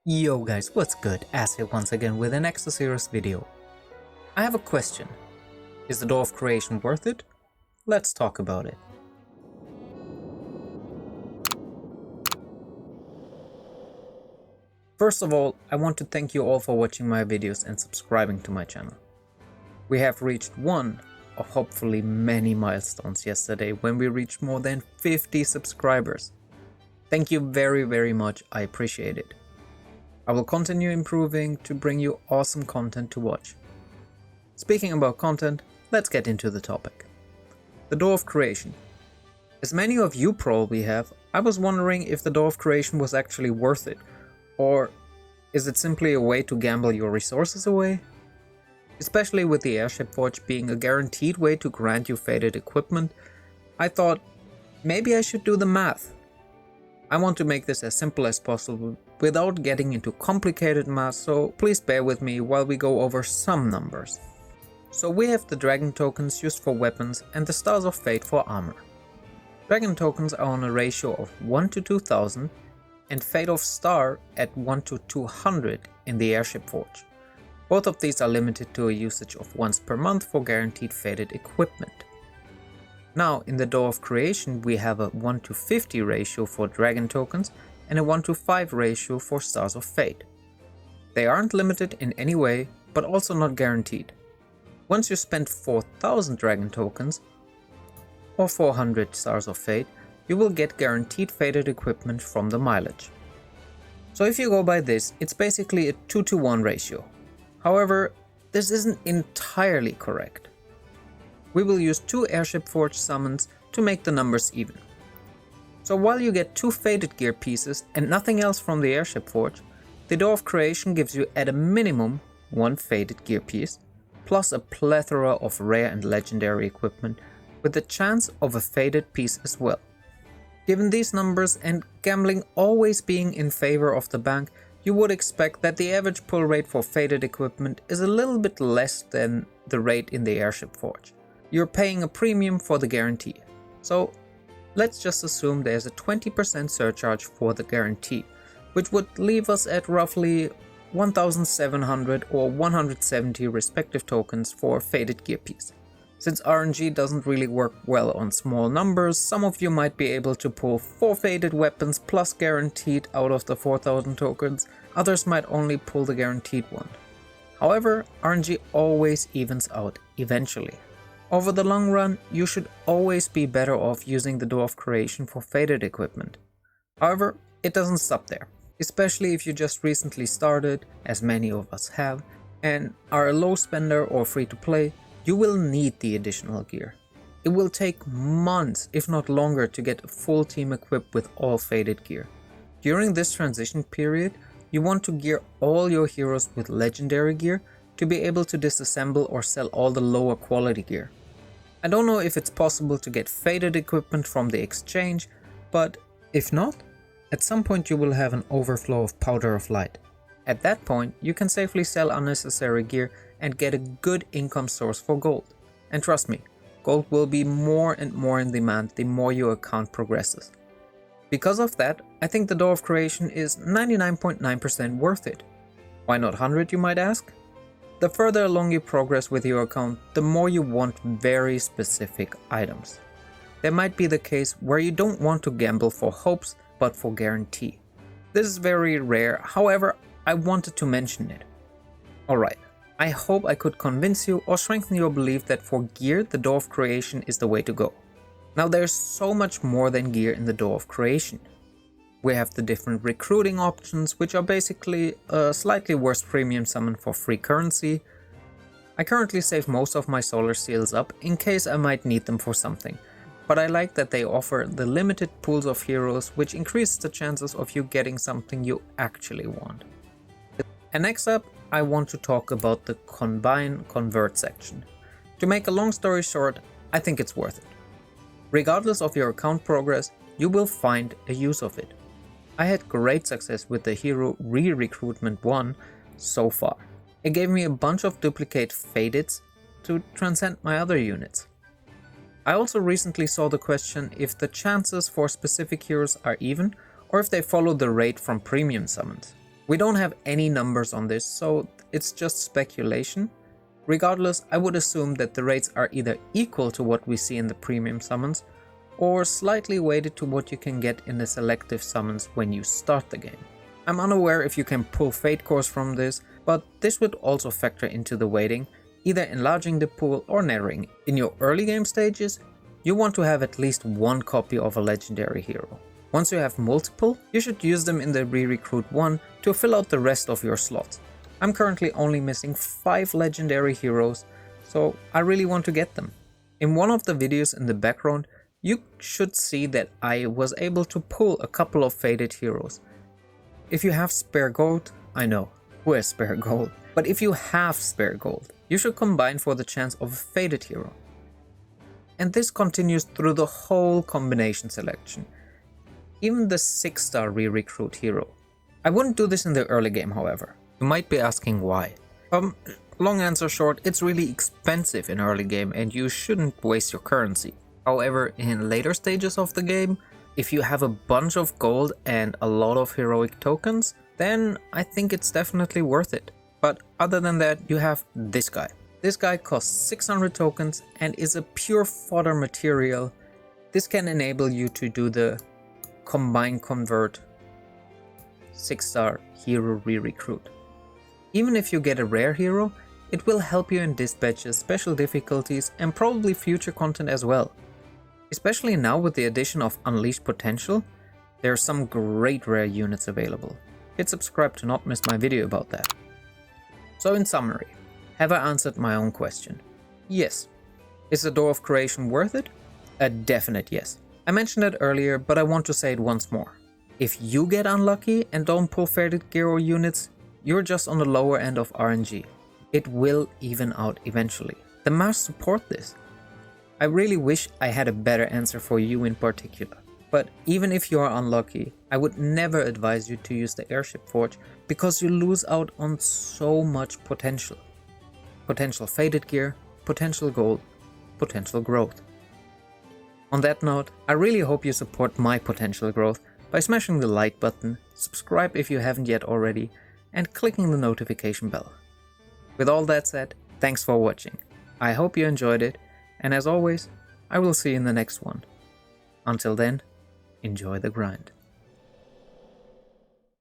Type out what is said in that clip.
Yo guys, what's good? As here once again with an Exos Heroes video. I have a question. Is the Door of Creation worth it? Let's talk about it. First of all, I want to thank you all for watching my videos and subscribing to my channel. We have reached one of hopefully many milestones yesterday when we reached more than 50 subscribers. Thank you very much, I appreciate it. I will continue improving to bring you awesome content to watch. Speaking about content, let's get into the topic. The Door of Creation. As many of you probably have, I was wondering if the Door of Creation was actually worth it, or is it simply a way to gamble your resources away? Especially with the Airship Forge being a guaranteed way to grant you fated equipment, I thought maybe I should do the math. I want to make this as simple as possible without getting into complicated math, so please bear with me while we go over some numbers. So we have the dragon tokens used for weapons and the stars of fate for armor. Dragon tokens are on a ratio of 1 to 2000 and fate of star at 1 to 200 in the Airship Forge. Both of these are limited to a usage of once per month for guaranteed fated equipment. Now, in the Door of Creation, we have a 1 to 50 ratio for Dragon tokens and a 1 to 5 ratio for Stars of Fate. They aren't limited in any way, but also not guaranteed. Once you spend 4000 Dragon tokens or 400 Stars of Fate, you will get guaranteed fated equipment from the mileage. So if you go by this, it's basically a 2 to 1 ratio. However, this isn't entirely correct. We will use 2 Airship Forge summons to make the numbers even. So while you get 2 fated gear pieces and nothing else from the Airship Forge, the Door of Creation gives you at a minimum 1 fated gear piece, plus a plethora of rare and legendary equipment with the chance of a fated piece as well. Given these numbers and gambling always being in favor of the bank, you would expect that the average pull rate for fated equipment is a little bit less than the rate in the Airship Forge. You're paying a premium for the guarantee. So let's just assume there's a 20% surcharge for the guarantee, which would leave us at roughly 1700 or 170 respective tokens for a fated gear piece. Since RNG doesn't really work well on small numbers, some of you might be able to pull 4 fated weapons plus guaranteed out of the 4000 tokens, others might only pull the guaranteed one. However, RNG always evens out eventually. Over the long run, you should always be better off using the Door of Creation for fated equipment. However, it doesn't stop there, especially if you just recently started, as many of us have, and are a low spender or free to play. You will need the additional gear. It will take months, if not longer, to get a full team equipped with all fated gear. During this transition period, you want to gear all your heroes with legendary gear to be able to disassemble or sell all the lower quality gear. I don't know if it's possible to get fated equipment from the exchange, but if not, at some point you will have an overflow of Powder of Light. At that point, you can safely sell unnecessary gear and get a good income source for gold. And trust me, gold will be more and more in demand the more your account progresses. Because of that, I think the Door of Creation is 99.9% worth it. Why not 100, you might ask? The further along you progress with your account, the more you want very specific items. There might be the case where you don't want to gamble for hopes, but for guarantee. This is very rare, however, I wanted to mention it. Alright, I hope I could convince you or strengthen your belief that for gear, the Door of Creation is the way to go. Now there's so much more than gear in the Door of Creation. We have the different recruiting options, which are basically a slightly worse premium summon for free currency. I currently save most of my solar seals up in case I might need them for something, but I like that they offer the limited pools of heroes, which increases the chances of you getting something you actually want. And next up, I want to talk about the Combine Convert section. To make a long story short, I think it's worth it. Regardless of your account progress, you will find a use of it. I had great success with the hero re-recruitment 1 so far. It gave me a bunch of duplicate fadeds to transcend my other units. I also recently saw the question if the chances for specific heroes are even or if they follow the rate from premium summons. We don't have any numbers on this, so it's just speculation. Regardless, I would assume that the rates are either equal to what we see in the premium summons, or slightly weighted to what you can get in the selective summons when you start the game. I'm unaware if you can pull fate cores from this, but this would also factor into the weighting, either enlarging the pool or narrowing. In your early game stages, you want to have at least one copy of a legendary hero. Once you have multiple, you should use them in the re-recruit 1 to fill out the rest of your slots. I'm currently only missing 5 legendary heroes, so I really want to get them. In one of the videos in the background, you should see that I was able to pull a couple of faded heroes. If you have spare gold, I know, who has spare gold? But if you have spare gold, you should combine for the chance of a faded hero. And this continues through the whole combination selection. Even the 6-star re-recruit hero. I wouldn't do this in the early game, however. You might be asking why. Long answer short, it's really expensive in early game and you shouldn't waste your currency. However, in later stages of the game, if you have a bunch of gold and a lot of heroic tokens, then I think it's definitely worth it. But other than that, you have this guy. This guy costs 600 tokens and is a pure fodder material. This can enable you to do the combine convert 6-star hero re-recruit. Even if you get a rare hero, it will help you in dispatches, special difficulties and probably future content as well. Especially now with the addition of Unleashed Potential, there are some great rare units available. Hit subscribe to not miss my video about that. So in summary, have I answered my own question? Yes. Is the Door of Creation worth it? A definite yes. I mentioned it earlier, but I want to say it once more. If you get unlucky and don't pull faded gear or units, you're just on the lower end of RNG. It will even out eventually. The maps support this. I really wish I had a better answer for you in particular. But even if you are unlucky, I would never advise you to use the Airship Forge because you lose out on so much potential. Potential faded gear, potential gold, potential growth. On that note, I really hope you support my potential growth by smashing the like button, subscribe if you haven't yet already, and clicking the notification bell. With all that said, thanks for watching. I hope you enjoyed it, and as always, I will see you in the next one. Until then, enjoy the grind.